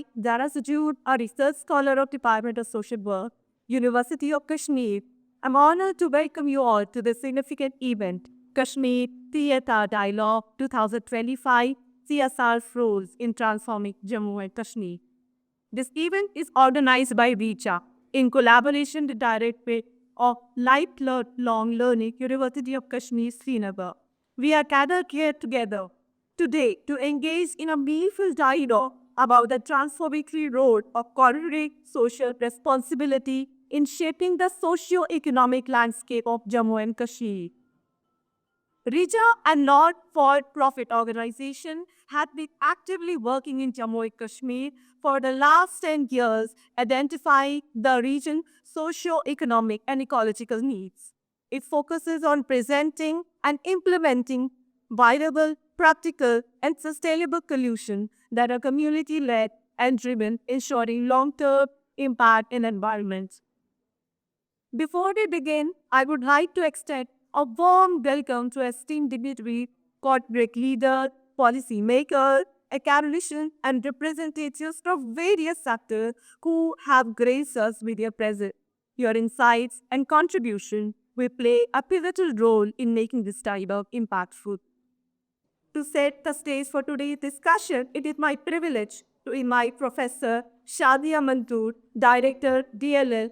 I, Dara Sajud, a research scholar of Department of Social Work, University of Kashmir, am honored to welcome you all to this significant event, Kashmir Theatre Dialogue 2025 CSR's Roles in Transforming Jammu and Kashmir. This event is organized by REACHA in collaboration with the Directorate of Lifelong Learning, University of Kashmir, Srinagar. We are gathered here together today to engage in a meaningful dialogue about the transformative role of corporate social responsibility in shaping the socio-economic landscape of Jammu and Kashmir. RIJA, a not-for-profit organization, had been actively working in Jammu and Kashmir for the last 10 years, identifying the region's socio-economic and ecological needs. It focuses on presenting and implementing viable, practical, and sustainable solutions that are community-led and driven, ensuring long-term impact in environment. Before we begin, I would like to extend a warm welcome to esteemed dignitary, corporate leader, policy maker, academicians, and representatives from various sectors who have graced us with their presence. Your insights and contribution will play a pivotal role in making this dialogue impactful. To set the stage for today's discussion, it is my privilege to invite Professor Shadia Mantoor, Director, DLL,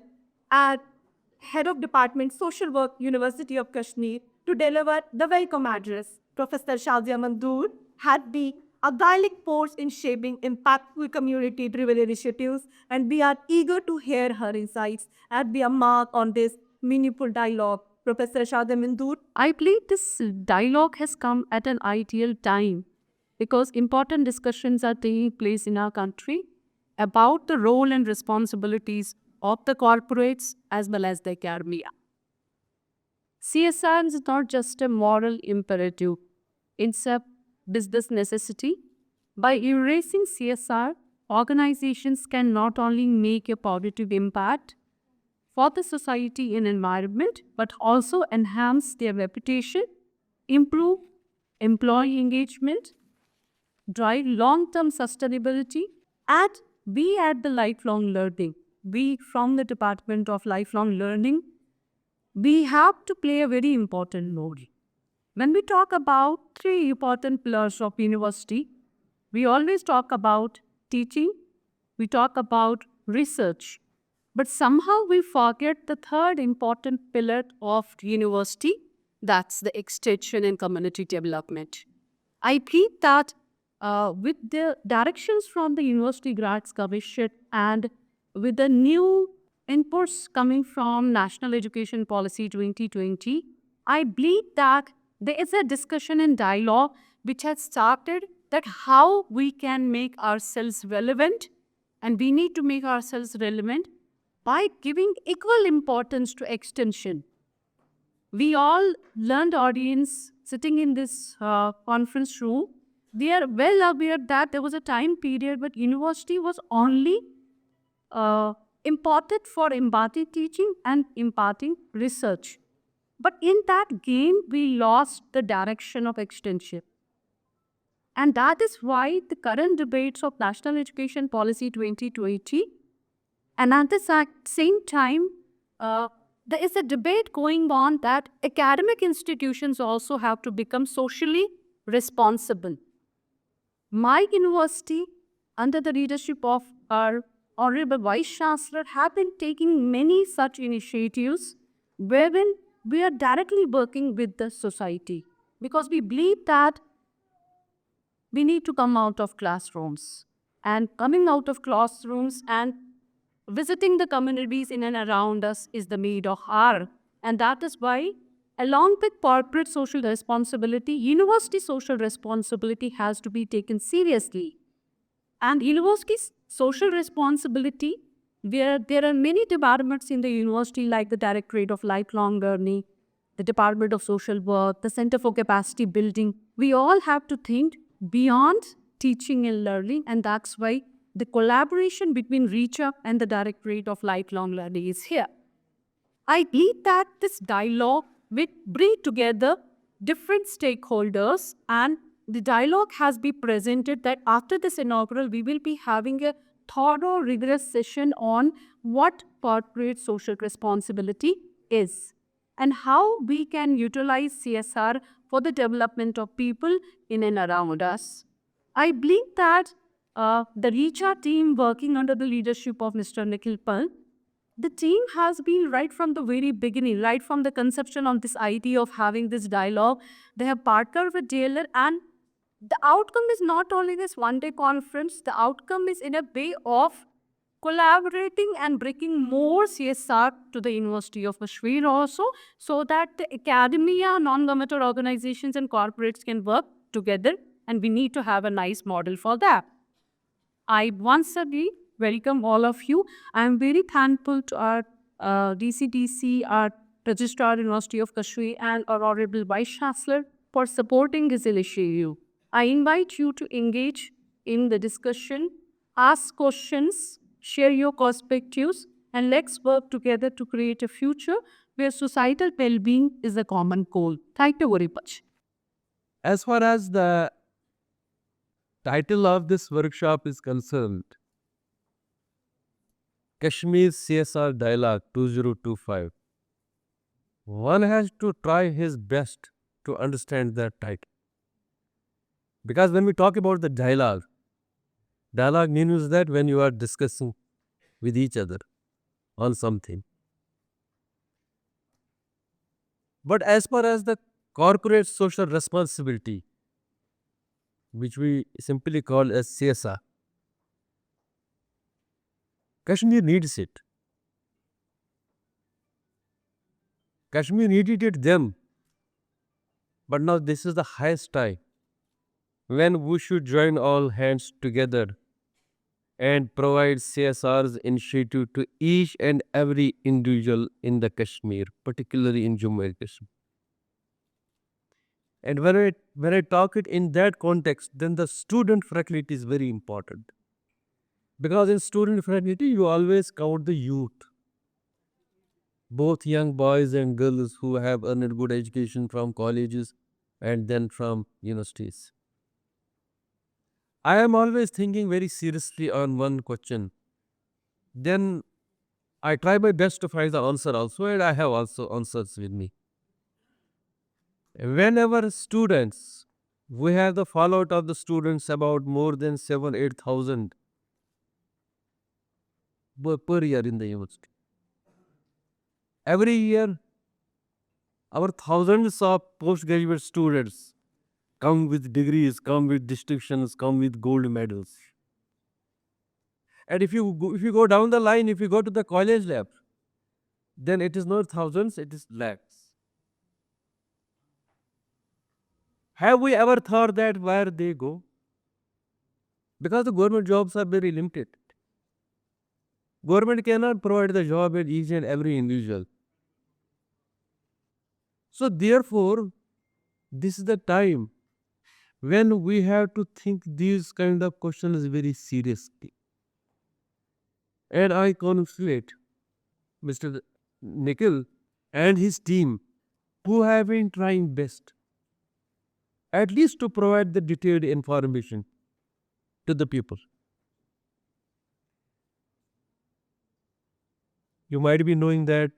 at Head of Department Social Work, University of Kashmir, to deliver the welcome address. Professor Shadia Mantoor had been a guiding force in shaping impactful community-driven initiatives, and we are eager to hear her insights and be a mark on this meaningful dialogue. Professor Shadia Mantoor. I believe this dialogue has come at an ideal time because important discussions are taking place in our country about the role and responsibilities of the corporates as well as the academia. CSR is not just a moral imperative, it's a business necessity. By embracing CSR, organizations can not only make a positive impact for the society and environment, but also enhance their reputation, improve employee engagement, drive long-term sustainability, and we at the Lifelong Learning, we from the Department of Lifelong Learning, we have to play a very important role. When we talk about three important pillars of university, we always talk about teaching, we talk about research, but somehow we forget the third important pillar of university, that's the extension and community development. I believe that with the directions from the University Grants Commission and with the new inputs coming from National Education Policy 2020, I believe that there is a discussion and dialogue which has started that how we can make ourselves relevant, and we need to make ourselves relevant by giving equal importance to extension. We all learned audience sitting in this conference room, we are well aware that there was a time period but university was only important for imparting teaching and imparting research. But in that game, we lost the direction of extension. And that is why the current debates of National Education Policy 2020, and at the same time, there is a debate going on that academic institutions also have to become socially responsible. My university, under the leadership of our Honorable Vice Chancellor, have been taking many such initiatives wherein we are directly working with the society because we believe that we need to come out of classrooms. And coming out of classrooms and visiting the communities in and around us is the need of hour. And that is why, along with corporate social responsibility, university social responsibility has to be taken seriously. And university's social responsibility, where there are many departments in the university like the Directorate of Lifelong Learning, the Department of Social Work, the Center for Capacity Building, we all have to think beyond teaching and learning, and that's why the collaboration between REACHA and the Directorate of Lifelong Learning is here. I believe that this dialogue will bring together different stakeholders, and the dialogue has been presented that after this inaugural, we will be having a thorough, rigorous session on what corporate social responsibility is and how we can utilize CSR for the development of people in and around us. I believe that the REACHA team, working under the leadership of Mr. Nikhil Pal, the team has been right from the very beginning, right from the conception of this idea of having this dialogue. They have partnered with DLR, and the outcome is not only this one-day conference, the outcome is in a way of collaborating and bringing more CSR to the University of Kashmir also, so that the academia, non-governmental organizations and corporates can work together, and we need to have a nice model for that. I once again welcome all of you. I am very thankful to our DCDC, our Registrar University of Kashmir, and our Honorable Vice Chancellor for supporting this initiative. I invite you to engage in the discussion, ask questions, share your perspectives, and let's work together to create a future where societal well-being is a common goal. Thank you very much. As far as the title of this workshop is concerned, Kashmir CSR Dialogue 2025, one has to try his best to understand that title. Because when we talk about the dialogue means that when you are discussing with each other on something. But as far as the corporate social responsibility, which we simply call as CSR, Kashmir needs it. Kashmir needed it then, but now this is the highest time when we should join all hands together and provide CSR's initiative to each and every individual in the Kashmir, particularly in Jammu and Kashmir. And when I talk it in that context, then the student fraternity is very important. Because in student fraternity, you always count the youth. Both young boys and girls who have earned good education from colleges and then from universities. I am always thinking very seriously on one question. Then I try my best to find the answer also, and I have also answers with me. Whenever students, we have the fallout of the students about more than 7,000-8,000 per year in the university. Every year, our thousands of postgraduate students come with degrees, come with distinctions, come with gold medals. And if you go down the line, if you go to the college lab, then it is not thousands, it is lakhs. Have we ever thought that where they go? Because the government jobs are very limited. Government cannot provide the job at each and every individual. So therefore, this is the time when we have to think these kind of questions very seriously. And I congratulate Mr. Nikhil and his team who have been trying best, at least to provide the detailed information to the people. You might be knowing that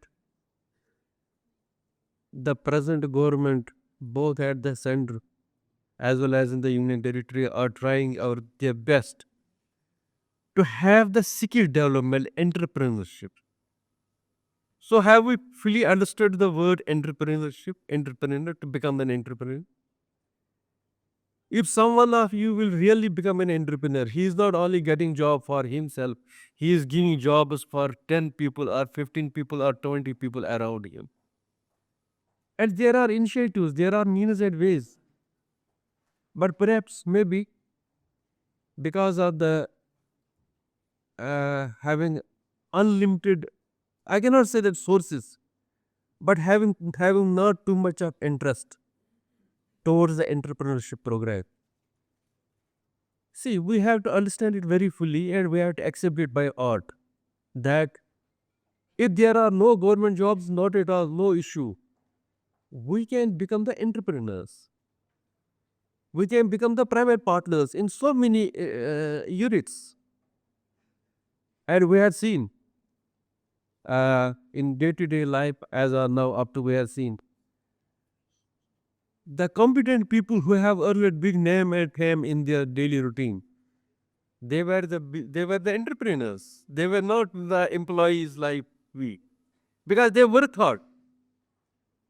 the present government, both at the center as well as in the union territory, are trying their best to have the skill development, entrepreneurship. So have we fully understood the word entrepreneurship, entrepreneur, to become an entrepreneur? If someone of you will really become an entrepreneur, he is not only getting job for himself, he is giving jobs for 10 people or 15 people or 20 people around him. And there are initiatives, there are means and ways. But perhaps, maybe, because of the having unlimited, I cannot say that sources, but having not too much of interest towards the entrepreneurship program. See, we have to understand it very fully and we have to accept it by heart that if there are no government jobs, not at all, no issue, we can become the entrepreneurs. We can become the private partners in so many units. And we have seen in day-to-day life, as are now up to we have seen, the competent people who have earned big name and fame in their daily routine, they were the entrepreneurs. They were not the employees like we, because they work hard.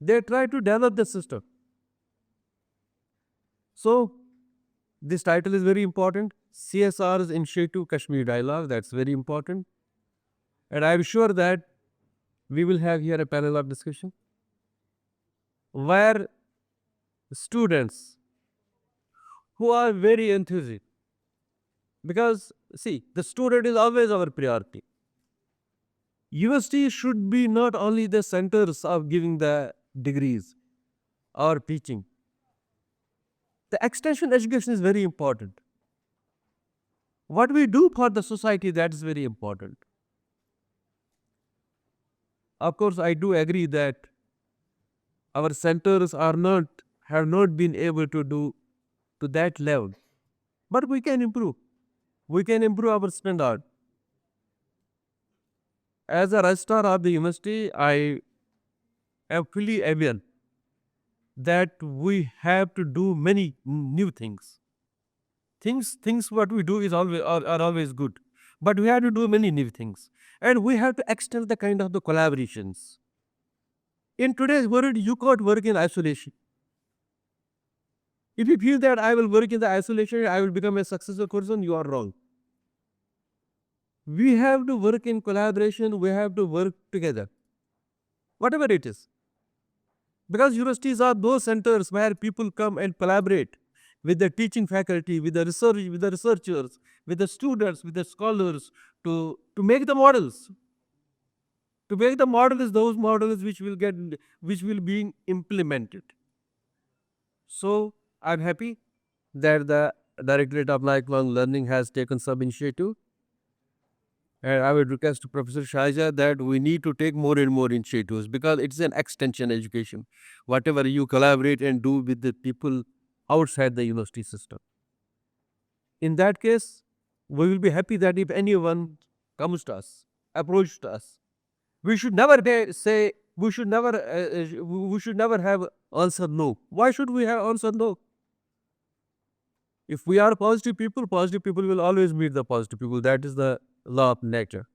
They try to develop the system. So this title is very important. CSR's Initiative Kashmir Dialogue. That's very important. And I'm sure that we will have here a panel of discussion where students who are very enthusiastic, because see, the student is always our priority. University should be not only the centers of giving the degrees or teaching. The extension education is very important. What we do for the society, that is very important. Of course, I do agree that our centers have not been able to do to that level, but we can improve. We can improve our standard. As a registrar of the university, I am fully aware that we have to do many new things. Things what we do is always are always good, but we have to do many new things, and we have to extend the kind of the collaborations. In today's world, you can't work in isolation. If you feel that I will work in the isolation, I will become a successful person, you are wrong. We have to work in collaboration, we have to work together, whatever it is. Because universities are those centers where people come and collaborate with the teaching faculty, with the researchers, with the students, with the scholars to make the models. To make the models, those models which will be implemented. So I'm happy that the Directorate of Lifelong Learning has taken some initiative. And I would request to Professor Shaija that we need to take more and more initiatives, because it's an extension education. Whatever you collaborate and do with the people outside the university system. In that case, we will be happy that if anyone comes to us, approaches us, we should never we should never have answer no. Why should we have answer no? If we are positive people will always meet the positive people. That is the law of nature.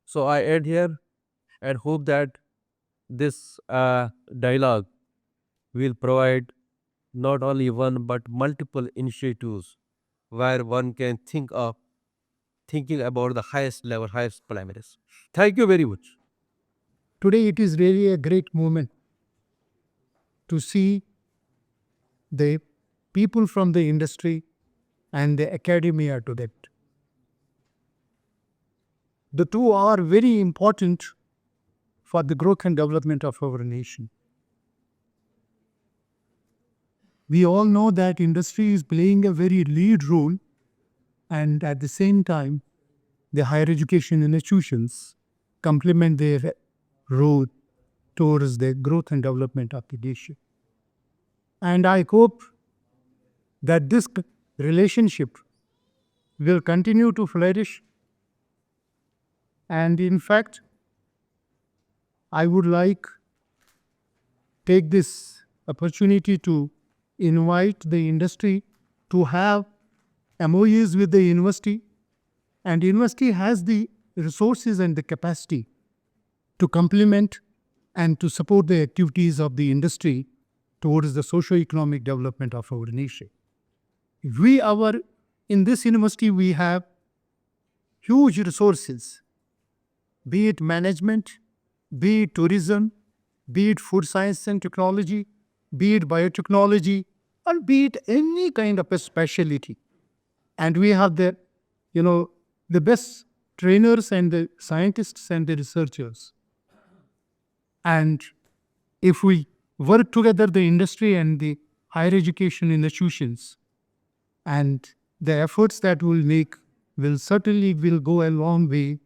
So I end here and hope that this dialogue will provide not only one but multiple initiatives where one can thinking about the highest level, highest parameters. Thank you very much. Today it is really a great moment to see the people from the industry and the academia to that. The two are very important for the growth and development of our nation. We all know that industry is playing a very lead role, and at the same time, the higher education institutions complement their role towards the growth and development of the nation. And I hope that this relationship will continue to flourish. And in fact, I would like take this opportunity to invite the industry to have MOUs with the university, and university has the resources and the capacity to complement and to support the activities of the industry towards the socio-economic development of our nation. In this university, we have huge resources, be it management, be it tourism, be it food science and technology, be it biotechnology, or be it any kind of a specialty. And we have the best trainers and the scientists and the researchers. And if we work together, the industry and the higher education institutions, and the efforts that we'll make will go a long way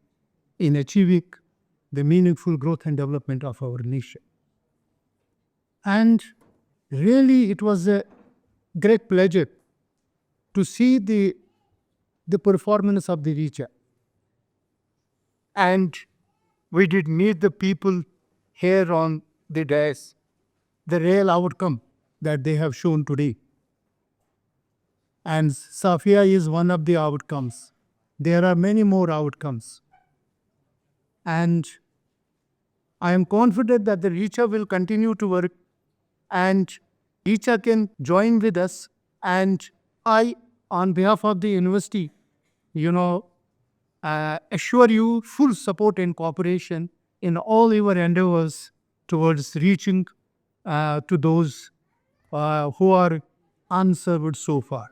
in achieving the meaningful growth and development of our nation. And really, it was a great pleasure to see the performance of the REACH. and we did meet the people here on the dais, the real outcome that they have shown today. And Safia is one of the outcomes. There are many more outcomes. And I am confident that the REACHA will continue to work, and REACHA can join with us. And I, on behalf of the university, assure you full support and cooperation in all your endeavors towards reaching to those who are unserved so far.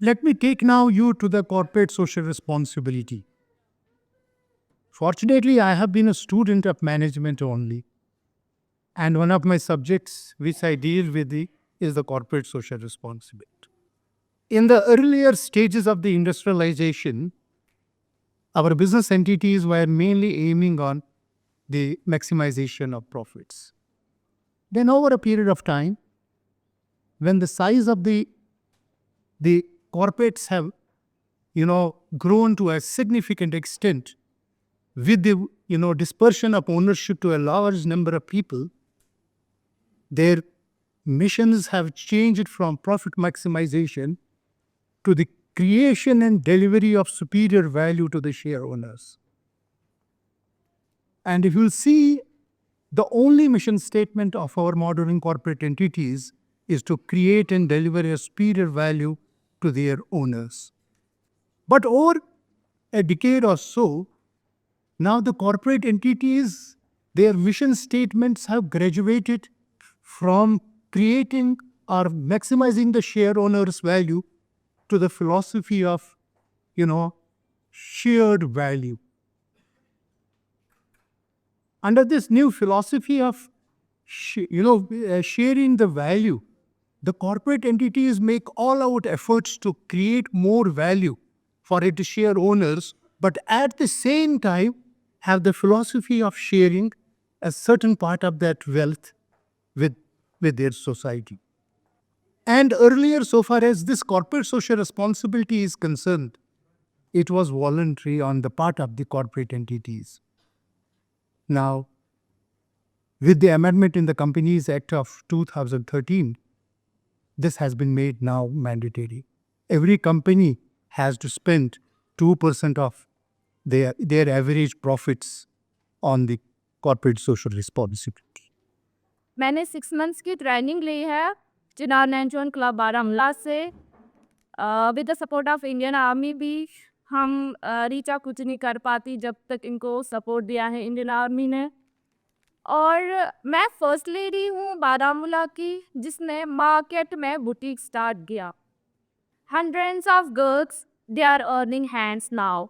Let me take now you to the corporate social responsibility. Fortunately, I have been a student of management only, and one of my subjects which I deal with is the corporate social responsibility. In the earlier stages of the industrialization, our business entities were mainly aiming on the maximization of profits. Then over a period of time, when the size of the corporates have grown to a significant extent, with the dispersion of ownership to a large number of people, their missions have changed from profit maximization to the creation and delivery of superior value to the share owners. And if you see, the only mission statement of our modern corporate entities is to create and deliver a superior value to their owners. But over a decade or so, now the corporate entities, their mission statements have graduated from creating or maximizing the share owner's value to the philosophy of, shared value. Under this new philosophy of, sharing the value, the corporate entities make all-out efforts to create more value for its share owners, but at the same time have the philosophy of sharing a certain part of that wealth with their society. And earlier, so far as this corporate social responsibility is concerned, it was voluntary on the part of the corporate entities. Now, with the amendment in the Companies Act of 2013, this has been made now mandatory. Every company has to spend 2% of their average profits on the corporate social responsibility. मैंने 6 months की training ली है चिनार नैनचौन club Baramulla से with the support of Indian army भी हम रीचा कुछ नहीं कर पाती जब तक इनको सपोर्ट दिया है इंडियन आर्मी ने। और मैं फर्स्ट लेडी हूँ बारामूला की जिसने मार्केट में बुटीक स्टार्ट किया। Hundreds of girls they are earning hands now.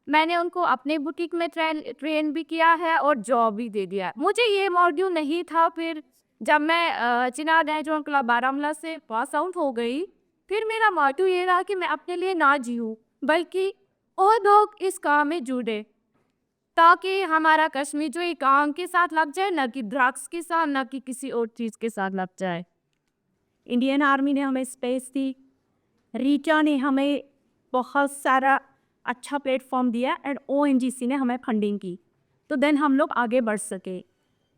मैंने उनको अपने बुटीक में ट्रेन भी किया है और जॉब भी दे दिया है। मुझे ये मॉड्यूल नहीं था, फिर जब मैं चिनार नैनचौन क्लब बारामूला से पास आउट हो गई, फिर मेरा मोटिव ये रहा कि मैं अपने लिए ना जीऊँ बल्कि और लोग इस काम में जुड़े, ताकि हमारा कश्मीर जो ये काम के साथ लग जाए, ना कि ड्रग्स के साथ, ना कि किसी और चीज़ के साथ लग जाए। इंडियन आर्मी ने हमें स्पेस दी, रीचा ने हमें बहुत सारा अच्छा प्लेटफॉर्म दिया एंड ONGC ने हमें फंडिंग की, तो देन हम लोग आगे बढ़ सके।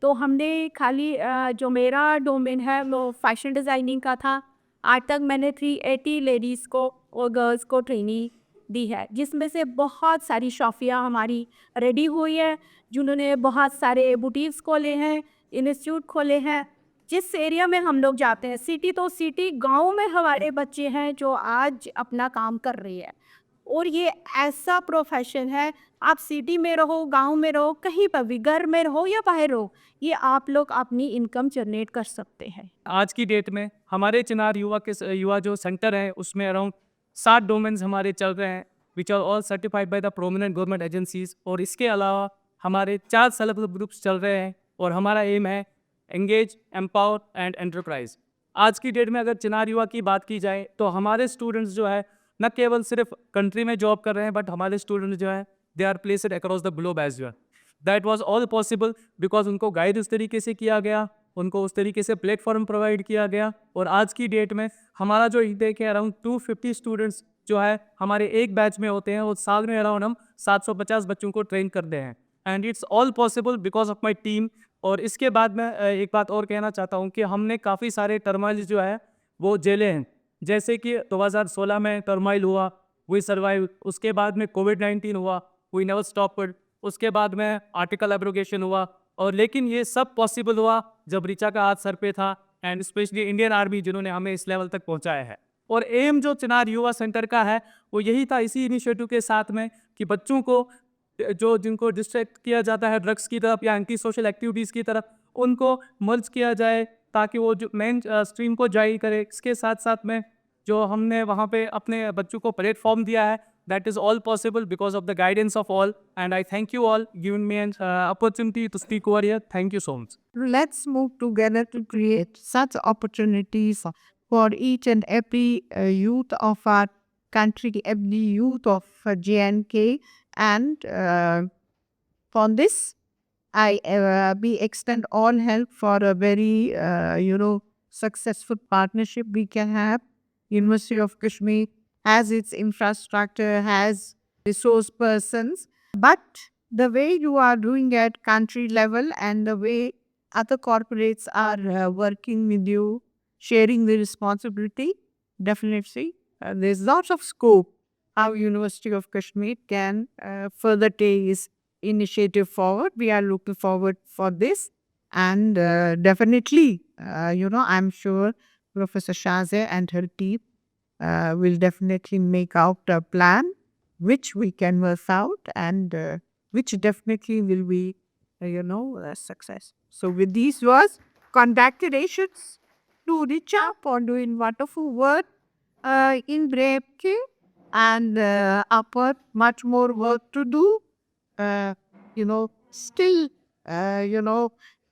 तो हमने खाली जो मेरा डोमेन है वो फैशन डिज़ाइनिंग का था। आज तक मैंने 380 लेडीज़ को और गर्ल्स को ट्रेनिंग दी है, जिसमें से बहुत सारी शॉपियाँ हमारी रेडी हुई है, जिन्होंने बहुत सारे बुटीक्स खोले हैं, इंस्टीट्यूट खोले हैं। जिस एरिया में हम लोग जाते हैं, सिटी तो सिटी, गांव में हमारे बच्चे हैं जो आज अपना काम कर रही है। और ये ऐसा प्रोफेशन है, आप सिटी में रहो, गांव में रहो, कहीं पर भी, घर में रहो या बाहर रहो, ये आप लोग अपनी इनकम जनरेट कर सकते हैं। आज की डेट में हमारे चिनार युवा जो सेंटर है उसमें अराउंड 7 डोमेन्स हमारे चल रहे हैं which are all certified by the prominent government agencies. और इसके अलावा हमारे 4 सेल्फ हेल्प ग्रुप्स चल रहे हैं और हमारा एम है एंगेज, एम्पावर एंड एंटरप्राइज। आज की डेट में अगर चिनार युवा की बात की जाए तो हमारे स्टूडेंट्स जो है न केवल सिर्फ कंट्री में जॉब कर रहे हैं, बट हमारे स्टूडेंट्स जो है they are placed across the globe as well. That was all possible because उनको गाइड उस तरीके से किया गया, उनको उस तरीके से प्लेटफॉर्म प्रोवाइड किया गया। और आज की डेट में हमारा जो इंटेक है अराउंड 250 स्टूडेंट्स जो है हमारे एक बैच में होते हैं, और साल में अराउंड हम 750 बच्चों को ट्रेन करते हैं, and it's all possible because of my team. और इसके बाद मैं एक बात और कहना चाहता हूँ कि हमने काफ़ी सारे टर्माइल जो है वो झेले हैं, जैसे कि 2016 में टर्माइल हुआ, वी सर्वाइव। उसके बाद में कोविड-19 हुआ, वी नेवर स्टॉप्ड। उसके बाद में आर्टिकल एब्रोगेशन हुआ, और लेकिन ये सब पॉसिबल हुआ जब ऋचा का हाथ सर पे था, एंड स्पेशली इंडियन आर्मी जिन्होंने हमें इस लेवल तक पहुंचाया है। और एम जो चिनार युवा सेंटर का है वो यही था, इसी इनिशिएटिव के साथ में, कि बच्चों को जो जिनको डिस्ट्रैक्ट किया जाता है ड्रग्स की तरफ या एंटी सोशल एक्टिविटीज़ की तरफ, उनको मर्ज किया जाए ताकि वो जो मेन स्ट्रीम को जारी करे। इसके साथ साथ में जो हमने वहाँ पे अपने बच्चों को प्लेटफॉर्म दिया है, that is all possible because of the guidance of all, and I thank you all giving me an opportunity to speak over here. Thank you so much. Let's move together to create such opportunities for each and every youth of our country, every youth of JNK. And for this, we extend all help for a very, successful partnership we can have. University of Kashmir has its infrastructure, has resource persons, but the way you are doing at country level and the way other corporates are working with you, sharing the responsibility, definitely there's lots of scope how University of Kashmir can further take its initiative forward. We are looking forward for this, and definitely, I'm sure Professor Shazia and her team will definitely make out a plan which we can work out, and which definitely will be, a success. So with these words, congratulations to Richa for doing wonderful work in Brevke, and upper much more work to do. Still,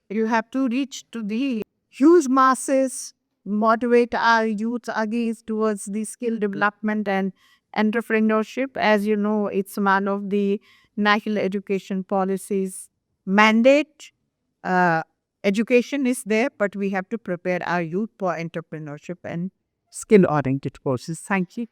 you have to reach to the huge masses, motivate our youth against towards the skill development and entrepreneurship. As you know, it's one of the national education policies mandate. Education is there, but we have to prepare our youth for entrepreneurship and skill-oriented courses. Thank you.